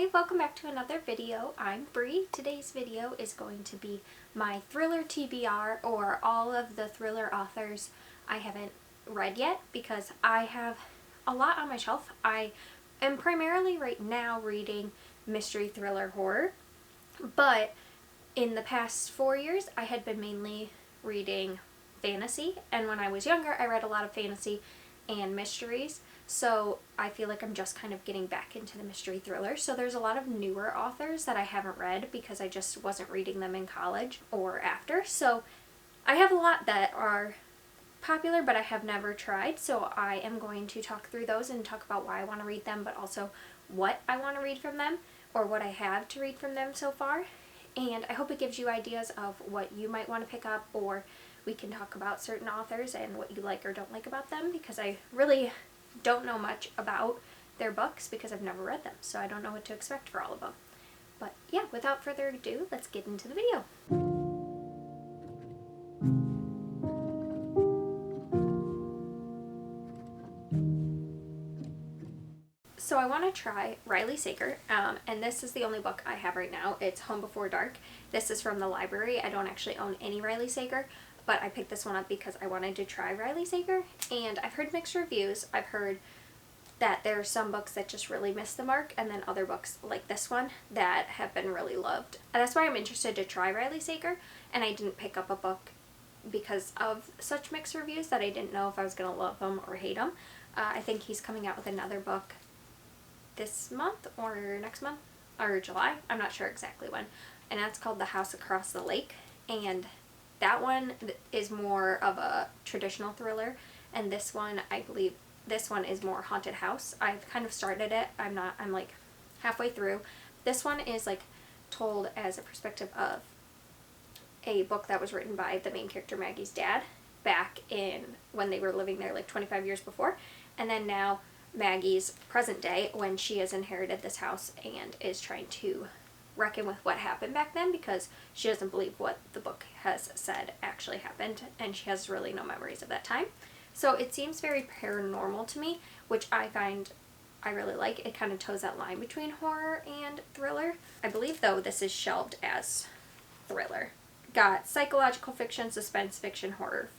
Hi, welcome back to another video. I'm Bree. Today's video is going to be my thriller TBR, or all of the thriller authors I haven't read yet, because I have a lot on my shelf. I am primarily right now reading mystery, thriller, horror, but in the past 4 years I had been mainly reading fantasy, and when I was younger I read a lot of fantasy and mysteries. So I feel like I'm just kind of getting back into the mystery thriller. So there's a lot of newer authors that I haven't read because I just wasn't reading them in college or after. So I have a lot that are popular but I have never tried. So I am going to talk through those and talk about why I want to read them, but also what I want to read from them or what I have to read from them so far. And I hope it gives you ideas of what you might want to pick up, or we can talk about certain authors and what you like or don't like about them, because I really don't know much about their books because I've never read them, so I don't know what to expect for all of them. But yeah, without further ado, let's get into the video. So I want to try Riley Sager, and this is the only book I have right now. It's Home Before Dark. This is from the library. I don't actually own any Riley Sager, but I picked this one up because I wanted to try Riley Sager, and I've heard mixed reviews. I've heard that there are some books that just really miss the mark, and then other books like this one that have been really loved. And that's why I'm interested to try Riley Sager, and I didn't pick up a book because of such mixed reviews that I didn't know if I was going to love them or hate them. I think he's coming out with another book this month or next month or July. I'm not sure exactly when. And that's called The House Across the Lake, and that one is more of a traditional thriller, and this one, I believe this one is more haunted house. I've kind of started it. I'm like halfway through. This one is like told as a perspective of a book that was written by the main character Maggie's dad back in when they were living there like 25 years before, and then now Maggie's present day when she has inherited this house and is trying to reckon with what happened back then, because she doesn't believe what the book has said actually happened, and she has really no memories of that time. So it seems very paranormal to me, which I find I really like. It kind of toes that line between horror and thriller. I believe though this is shelved as thriller. Got psychological fiction, suspense fiction, horror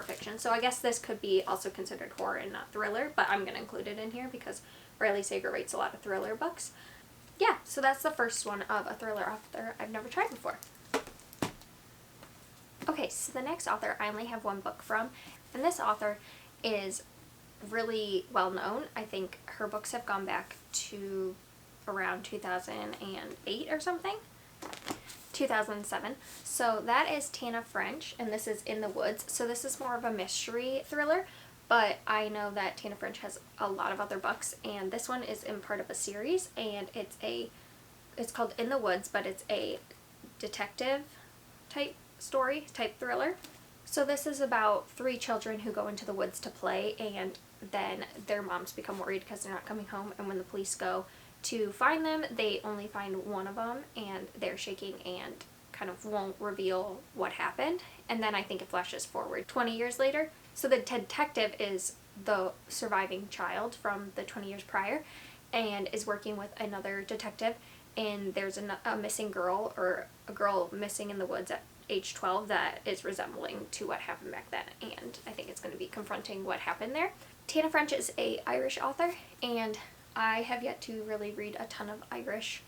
fiction. So I guess this could be also considered horror and not thriller, but I'm going to include it in here because Riley Sager writes a lot of thriller books. Yeah, so that's the first one of a thriller author I've never tried before. Okay, so the next author I only have one book from, and this author is really well known. I think her books have gone back to around 2008 or something. 2007. So that is Tana French, and this is In the Woods. So this is more of a mystery thriller, but I know that Tana French has a lot of other books, and this one is in part of a series, and it's called In the Woods, but it's a detective type story, type thriller. So this is about 3 children who go into the woods to play, and then their moms become worried because they're not coming home, and when the police go to find them, they only find one of them, and they're shaking and kind of won't reveal what happened. And then I think it flashes forward 20 years later. So the detective is the surviving child from the 20 years prior and is working with another detective, and there's a missing girl, or a girl missing in the woods at age 12 that is resembling to what happened back then, and I think it's going to be confronting what happened there. Tana French is an Irish author, and I have yet to really read a ton of Irish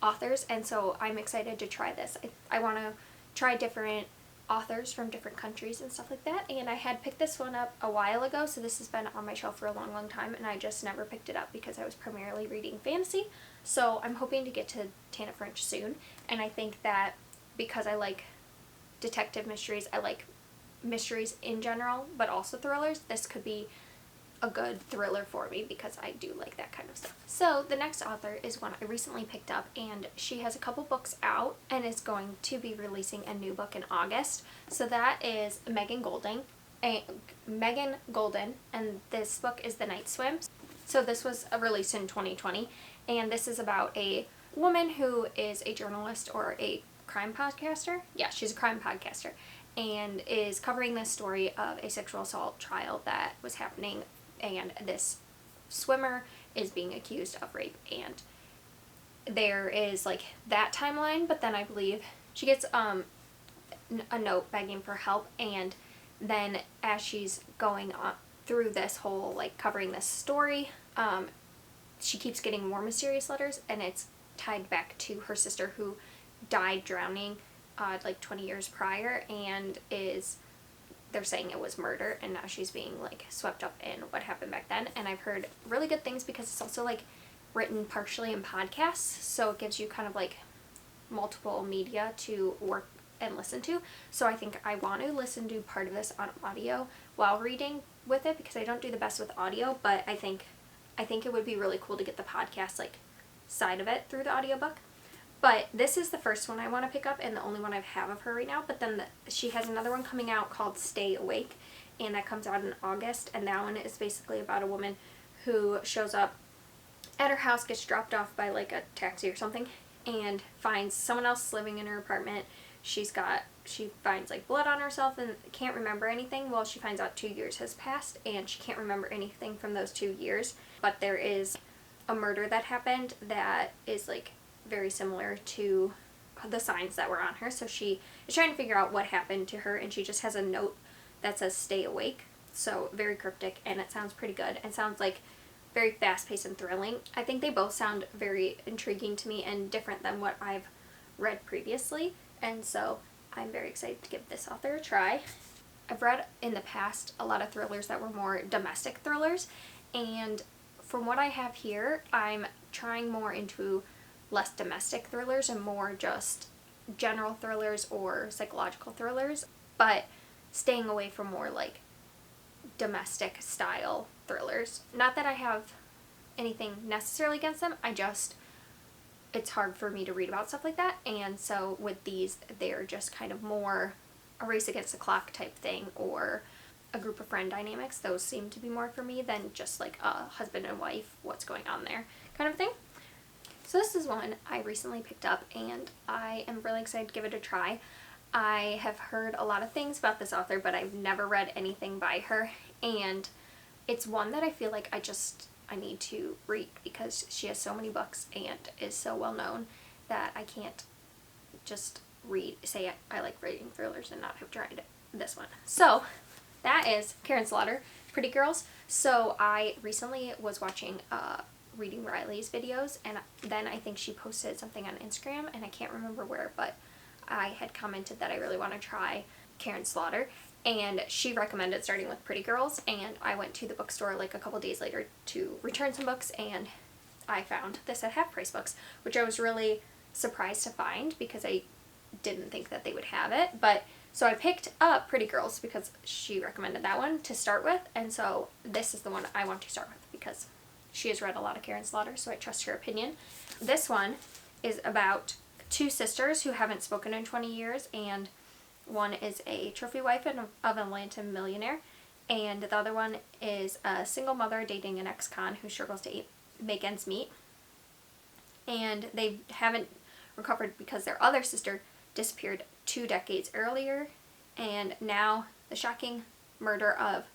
authors, and so I'm excited to try this. I want to try different authors from different countries and stuff like that, and I had picked this one up a while ago, so this has been on my shelf for a long time, and I just never picked it up because I was primarily reading fantasy. So I'm hoping to get to Tana French soon, and I think that because I like detective mysteries, I like mysteries in general, but also thrillers, this could be a good thriller for me because I do like that kind of stuff. So the next author is one I recently picked up, and she has a couple books out and is going to be releasing a new book in August. So that is Megan Golden, and this book is The Night Swim. So this was released in 2020, and this is about a woman who is a journalist or a crime podcaster. Yeah, she's a crime podcaster, and is covering this story of a sexual assault trial that was happening, and this swimmer is being accused of rape, and there is like that timeline, but then I believe she gets a note begging for help, and then as she's going on through this whole like covering this story, she keeps getting more mysterious letters, and it's tied back to her sister who died drowning like 20 years prior, and they're saying it was murder, and now she's being like swept up in what happened back then. And I've heard really good things because it's also like written partially in podcasts, so it gives you kind of like multiple media to work and listen to. So I think I want to listen to part of this on audio while reading with it, because I don't do the best with audio, but I think it would be really cool to get the podcast like side of it through the audiobook. But this is the first one I want to pick up and the only one I have of her right now. But then she has another one coming out called Stay Awake, and that comes out in August, and that one is basically about a woman who shows up at her house, gets dropped off by like a taxi or something, and finds someone else living in her apartment. She finds like blood on herself and can't remember anything. Well, she finds out 2 years has passed and she can't remember anything from those 2 years. But there is a murder that happened that is like very similar to the signs that were on her. So she is trying to figure out what happened to her, and she just has a note that says stay awake. So very cryptic, and it sounds pretty good. It sounds like very fast-paced and thrilling. I think they both sound very intriguing to me and different than what I've read previously, and so I'm very excited to give this author a try. I've read in the past a lot of thrillers that were more domestic thrillers, and from what I have here, I'm trying more into less domestic thrillers and more just general thrillers or psychological thrillers, but staying away from more like domestic style thrillers. Not that I have anything necessarily against them, it's hard for me to read about stuff like that, and so with these, they're just kind of more a race against the clock type thing, or a group of friend dynamics. Those seem to be more for me than just like a husband and wife, what's going on there kind of thing. So this is one I recently picked up, and I am really excited to give it a try. I have heard a lot of things about this author, but I've never read anything by her, and it's one that I feel like I need to read because she has so many books and is so well known that I can't just say I like reading thrillers and not have tried this one. So that is Karen Slaughter, Pretty Girls. So I recently was watching Reading Riley's videos, and then I think she posted something on Instagram, and I can't remember where, but I had commented that I really want to try Karen Slaughter, and she recommended starting with Pretty Girls, and I went to the bookstore like a couple days later to return some books, and I found this at Half Price Books, which I was really surprised to find because I didn't think that they would have it. But so I picked up Pretty Girls because she recommended that one to start with, and so this is the one I want to start with because she has read a lot of Karen Slaughter, so I trust her opinion. This one is about two sisters who haven't spoken in 20 years, and one is a trophy wife of an Atlanta millionaire, and the other one is a single mother dating an ex-con who struggles to make ends meet. And they haven't recovered because their other sister disappeared 2 decades earlier, and now the shocking murder of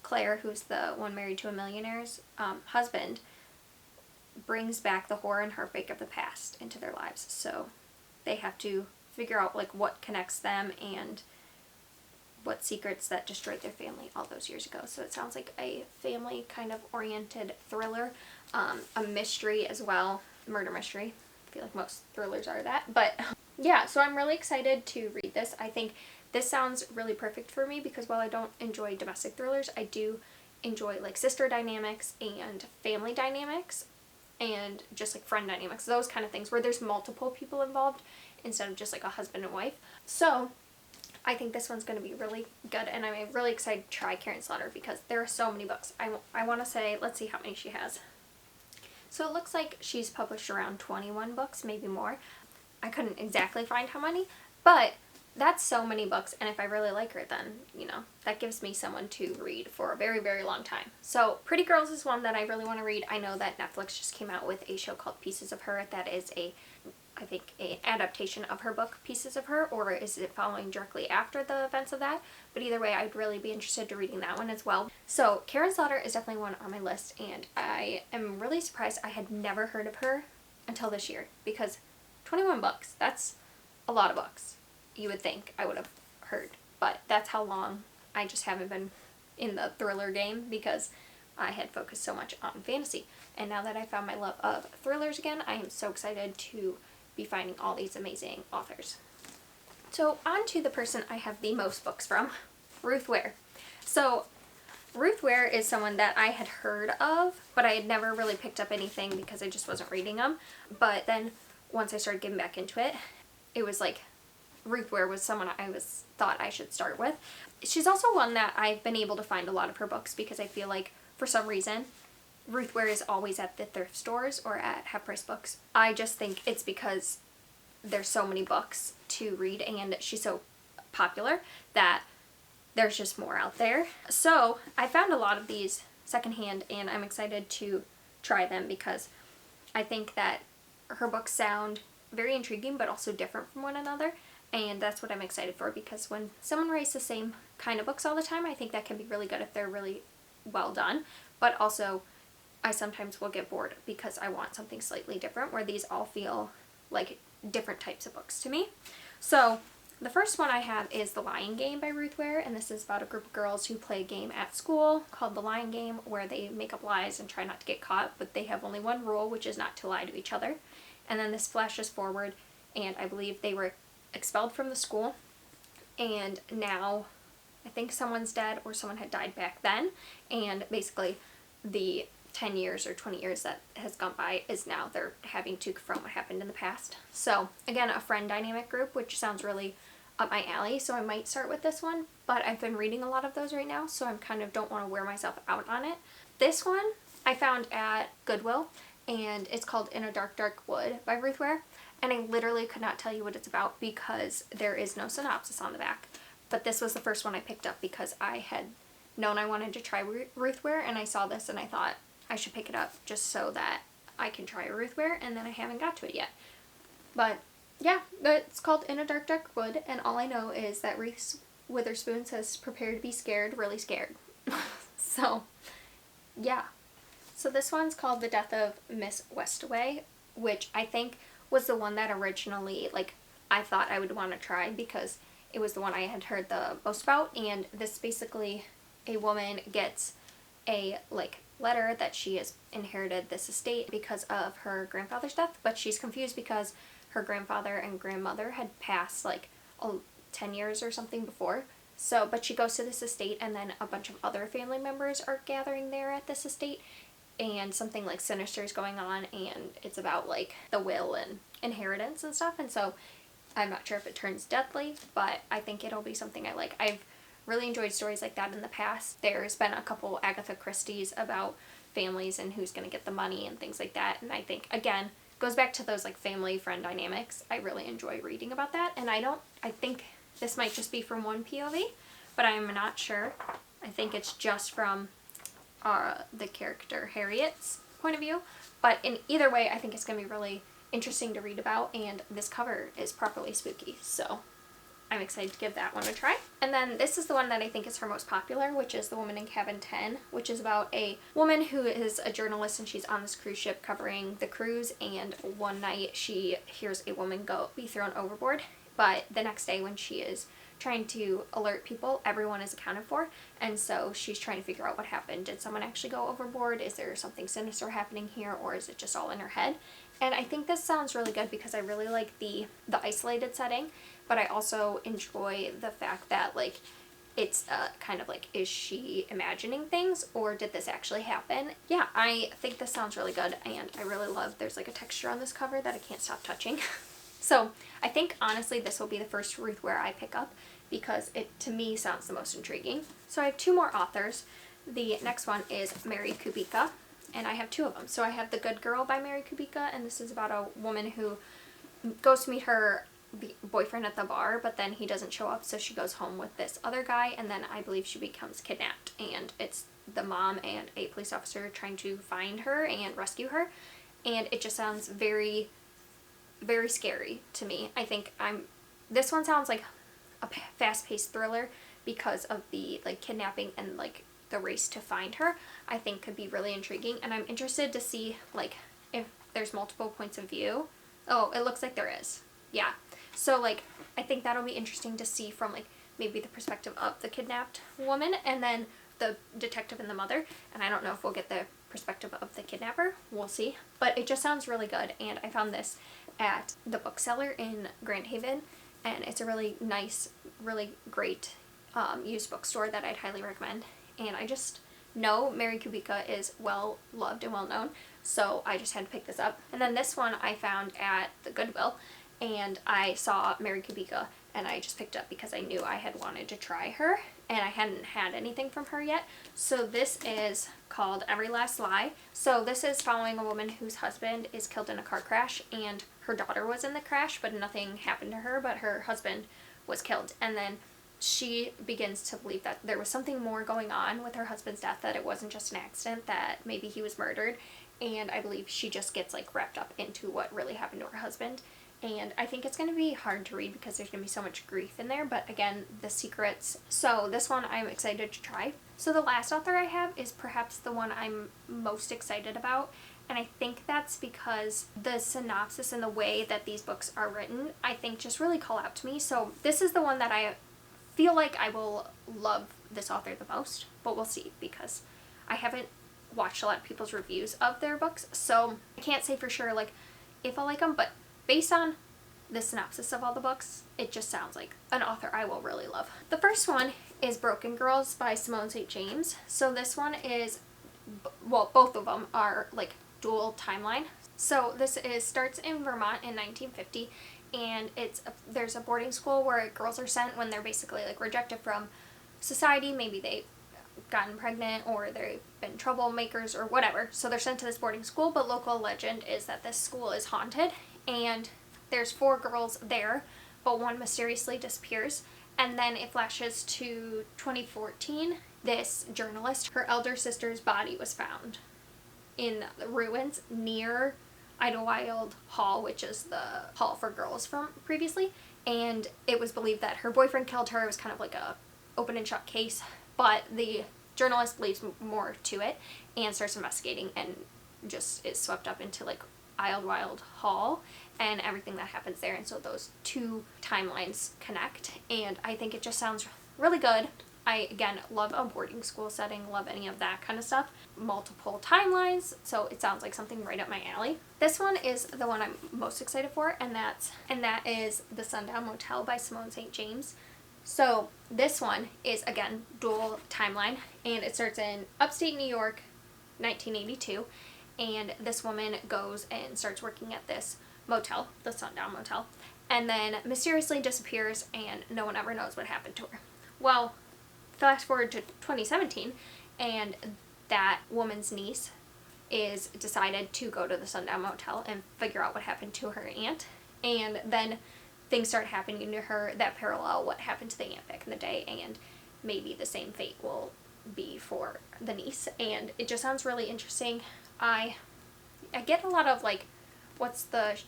Claire, who's the one married to a millionaire's husband, brings back the horror and heartbreak of the past into their lives. So they have to figure out like what connects them and what secrets that destroyed their family all those years ago. So it sounds like a family kind of oriented thriller, a mystery as well, murder mystery. I feel like most thrillers are that, but yeah, so I'm really excited to read this. I think this sounds really perfect for me because while I don't enjoy domestic thrillers, I do enjoy like sister dynamics and family dynamics and just like friend dynamics, those kind of things where there's multiple people involved instead of just like a husband and wife. So I think this one's going to be really good, and I'm really excited to try Karen Slaughter because there are so many books. I want to say, let's see how many she has. So it looks like she's published around 21 books, maybe more. I couldn't exactly find how many, but that's so many books, and if I really like her, then, you know, that gives me someone to read for a very, very long time. So Pretty Girls is one that I really want to read. I know that Netflix just came out with a show called Pieces of Her that is I think an adaptation of her book, Pieces of Her, or is it following directly after the events of that? But either way, I'd really be interested to reading that one as well. So Karen Slaughter is definitely one on my list, and I am really surprised. I had never heard of her until this year, because 21 books, that's a lot of books. You would think I would have heard, but that's how long I just haven't been in the thriller game, because I had focused so much on fantasy. And now that I found my love of thrillers again, I am so excited to be finding all these amazing authors. So on to the person I have the most books from, Ruth Ware. So Ruth Ware is someone that I had heard of, but I had never really picked up anything because I just wasn't reading them. But then once I started getting back into it, it was like Ruth Ware was someone I thought I should start with. She's also one that I've been able to find a lot of her books, because I feel like for some reason Ruth Ware is always at the thrift stores or at half-price books. I just think it's because there's so many books to read and she's so popular that there's just more out there. So I found a lot of these secondhand, and I'm excited to try them because I think that her books sound very intriguing but also different from one another, and that's what I'm excited for, because when someone writes the same kind of books all the time, I think that can be really good if they're really well done, but also I sometimes will get bored because I want something slightly different, where these all feel like different types of books to me. So the first one I have is The Lying Game by Ruth Ware, and this is about a group of girls who play a game at school called The Lying Game, where they make up lies and try not to get caught, but they have only one rule, which is not to lie to each other. And then this flashes forward, and I believe they were expelled from the school, and now I think someone's dead or someone had died back then, and basically the 10 years or 20 years that has gone by is now they're having to confront what happened in the past. So again, a friend dynamic group, which sounds really up my alley, so I might start with this one, but I've been reading a lot of those right now, so I'm kind of don't want to wear myself out on it. This one I found at Goodwill, and it's called In a Dark, Dark Wood by Ruth Ware, and I literally could not tell you what it's about because there is no synopsis on the back. But this was the first one I picked up because I had known I wanted to try Ruth Ware, and I saw this and I thought I should pick it up just so that I can try Ruth Ware, and then I haven't got to it yet. But yeah, it's called In a Dark, Dark Wood, and all I know is that Reese Witherspoon says prepare to be scared, really scared. So yeah. So this one's called The Death of Miss Westaway, which I think was the one that originally, like, I thought I would want to try because it was the one I had heard the most about. And this basically, a woman gets a, like, letter that she has inherited this estate because of her grandfather's death, but she's confused because her grandfather and grandmother had passed, like, 10 years or something before. So, but she goes to this estate, and then a bunch of other family members are gathering there at this estate, and something like sinister is going on, and it's about like the will and inheritance and stuff. And so I'm not sure if it turns deadly, but I think it'll be something I like. I've really enjoyed stories like that in the past. There's been a couple Agatha Christie's about families and who's going to get the money and things like that, and I think again goes back to those like family friend dynamics. I really enjoy reading about that, and I think this might just be from one POV, but I'm not sure. I think it's just from the character Harriet's point of view, but in either way I think it's going to be really interesting to read about, and this cover is properly spooky, so I'm excited to give that one a try. And then this is the one that I think is her most popular, which is The Woman in Cabin 10, which is about a woman who is a journalist, and she's on this cruise ship covering the cruise, and one night she hears a woman be thrown overboard, but the next day when she is trying to alert people, everyone is accounted for, and so she's trying to figure out what happened. Did someone actually go overboard? Is there something sinister happening here, or is it just all in her head? And I think this sounds really good because I really like the isolated setting, but I also enjoy the fact that like it's kind of like, is she imagining things or did this actually happen? Yeah, I think this sounds really good, and I really love there's like a texture on this cover that I can't stop touching. So I think honestly this will be the first Ruth Ware I pick up because it to me sounds the most intriguing. So I have two more authors. The next one is Mary Kubica, and I have two of them. So I have The Good Girl by Mary Kubica, and this is about a woman who goes to meet her boyfriend at the bar, but then he doesn't show up, so she goes home with this other guy, and then I believe she becomes kidnapped, and it's the mom and a police officer trying to find her and rescue her, and it just sounds very, very scary to me. I think this one sounds like a fast-paced thriller because of the like kidnapping and like the race to find her. I think could be really intriguing, and I'm interested to see like if there's multiple points of view. Oh, it looks like there is. Yeah. So, like, I think that'll be interesting to see from, like, maybe the perspective of the kidnapped woman and then the detective and the mother. And I don't know if we'll get the perspective of the kidnapper. We'll see. But it just sounds really good. And I found this at the bookseller in Grand Haven. And it's a really nice, really great used bookstore that I'd highly recommend. And I just know Mary Kubica is well loved and well known. So I just had to pick this up. And then this one I found at the Goodwill. And I saw Mary Kubica and I just picked it up because I knew I had wanted to try her and I hadn't had anything from her yet. So this is called Every Last Lie. So this is following a woman whose husband is killed in a car crash and her daughter was in the crash, but nothing happened to her, but her husband was killed. And then she begins to believe that there was something more going on with her husband's death, that it wasn't just an accident, that maybe he was murdered. And I believe she just gets like wrapped up into what really happened to her husband. And I think it's going to be hard to read because there's going to be so much grief in there, but again, the secrets. So this one I'm excited to try. So the last author I have is perhaps the one I'm most excited about, and I think that's because the synopsis and the way that these books are written, I think just really call out to me. So this is the one that I feel like I will love this author the most, but we'll see because I haven't watched a lot of people's reviews of their books, so I can't say for sure like if I'll like them, but based on the synopsis of all the books, it just sounds like an author I will really love. The first one is Broken Girls by Simone St. James. So this one is, well, both of them are like dual timeline. So this starts in Vermont in 1950, and there's a boarding school where girls are sent when they're basically like rejected from society. Maybe they've gotten pregnant or they've been troublemakers or whatever. So they're sent to this boarding school, but local legend is that this school is haunted. And there's 4 girls there, but one mysteriously disappears. And then it flashes to 2014. This journalist, her elder sister's body was found in the ruins near Idlewild Hall, which is the hall for girls from previously. And it was believed that her boyfriend killed her. It was kind of like a open and shut case. But the journalist believes more to it and starts investigating and just is swept up into like Idlewild Hall and everything that happens there, and so those 2 timelines connect, and I think it just sounds really good. I, again, love a boarding school setting, love any of that kind of stuff. Multiple timelines, so it sounds like something right up my alley. This one is the one I'm most excited for, and that is The Sundown Motel by Simone St. James. So this one is, again, dual timeline, and it starts in upstate New York, 1982. And this woman goes and starts working at this motel, the Sundown Motel, and then mysteriously disappears and no one ever knows what happened to her. Well, fast forward to 2017, and that woman's niece is decided to go to the Sundown Motel and figure out what happened to her aunt, and then things start happening to her that parallel what happened to the aunt back in the day, and maybe the same fate will be for the niece, and it just sounds really interesting. I get a lot of like, what's the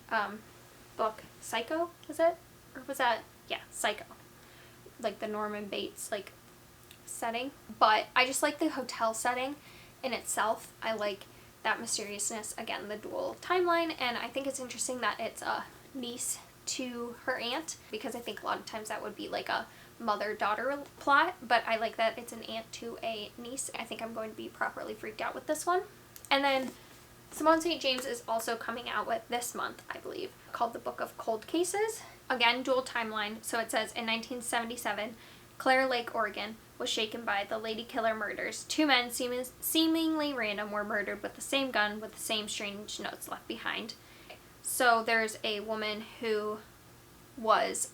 book, Psycho, was it? Or was that, yeah, Psycho. Like the Norman Bates like setting. But I just like the hotel setting in itself. I like that mysteriousness, again, the dual timeline, and I think it's interesting that it's a niece to her aunt, because I think a lot of times that would be like a mother-daughter plot, but I like that it's an aunt to a niece. I think I'm going to be properly freaked out with this one. And then Simone St. James is also coming out with this month, I believe, called The Book of Cold Cases. Again, dual timeline. So it says, in 1977, Clare Lake, Oregon, was shaken by the Lady Killer murders. 2 men, seemingly random, were murdered with the same gun with the same strange notes left behind. So there's a woman who was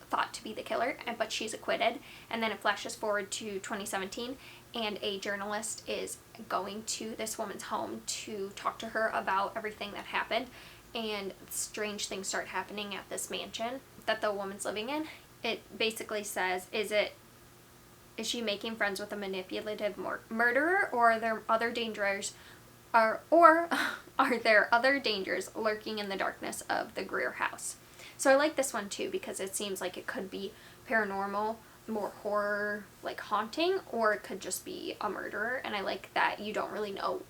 thought to be the killer, but she's acquitted. And then it flashes forward to 2017, and a journalist is going to this woman's home to talk to her about everything that happened, and strange things start happening at this mansion that the woman's living in. It basically says, is she making friends with a manipulative murderer, or are there other dangers, or are there other dangers lurking in the darkness of the Greer house? So I like this one too, because it seems like it could be paranormal, more horror, like haunting, or it could just be a murderer, and I like that you don't really know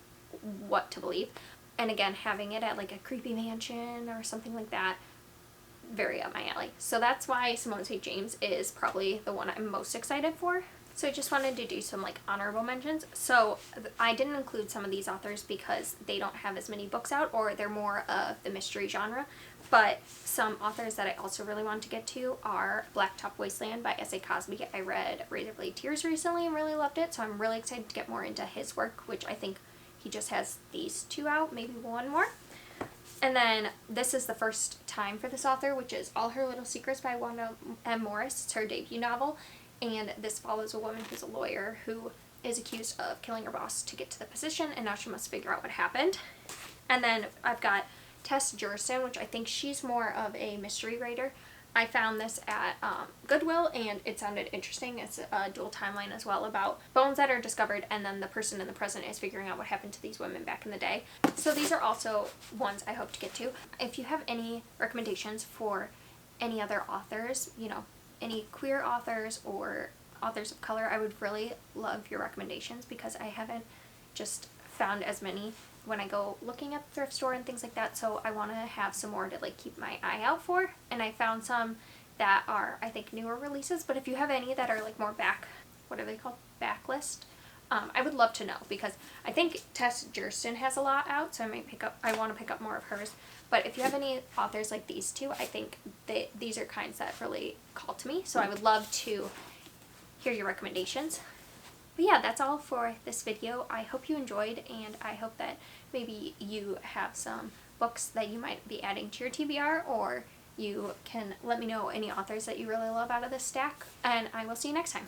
what to believe. And again, having it at like a creepy mansion or something like that, very up my alley. So that's why Simone St. James is probably the one I'm most excited for. So I just wanted to do some like honorable mentions. So I didn't include some of these authors because they don't have as many books out, or they're more of the mystery genre. But some authors that I also really want to get to are Blacktop Wasteland by S.A. Cosby. I read Razor Blade Tears recently and really loved it, so I'm really excited to get more into his work, which I think he just has these 2 out, maybe 1 more. And then this is the first time for this author, which is All Her Little Secrets by Wanda M. Morris. It's her debut novel, and this follows a woman who's a lawyer who is accused of killing her boss to get to the position, and now she must figure out what happened. And then I've got Tess Juriston, which I think she's more of a mystery writer. I found this at Goodwill, and it sounded interesting. It's a dual timeline as well about bones that are discovered, and then the person in the present is figuring out what happened to these women back in the day. So these are also ones I hope to get to. If you have any recommendations for any other authors, you know, any queer authors or authors of color, I would really love your recommendations, because I haven't just found as many when I go looking at the thrift store and things like that, so I want to have some more to like keep my eye out for. And I found some that are, I think, newer releases, but if you have any that are like more what are they called, backlist, I would love to know, because I think Tess Juriston has a lot out, so I want to pick up more of hers. But if you have any authors like these two, I think these are kinds that really call to me, so I would love to hear your recommendations. But yeah, that's all for this video. I hope you enjoyed, and I hope that maybe you have some books that you might be adding to your TBR, or you can let me know any authors that you really love out of this stack, and I will see you next time.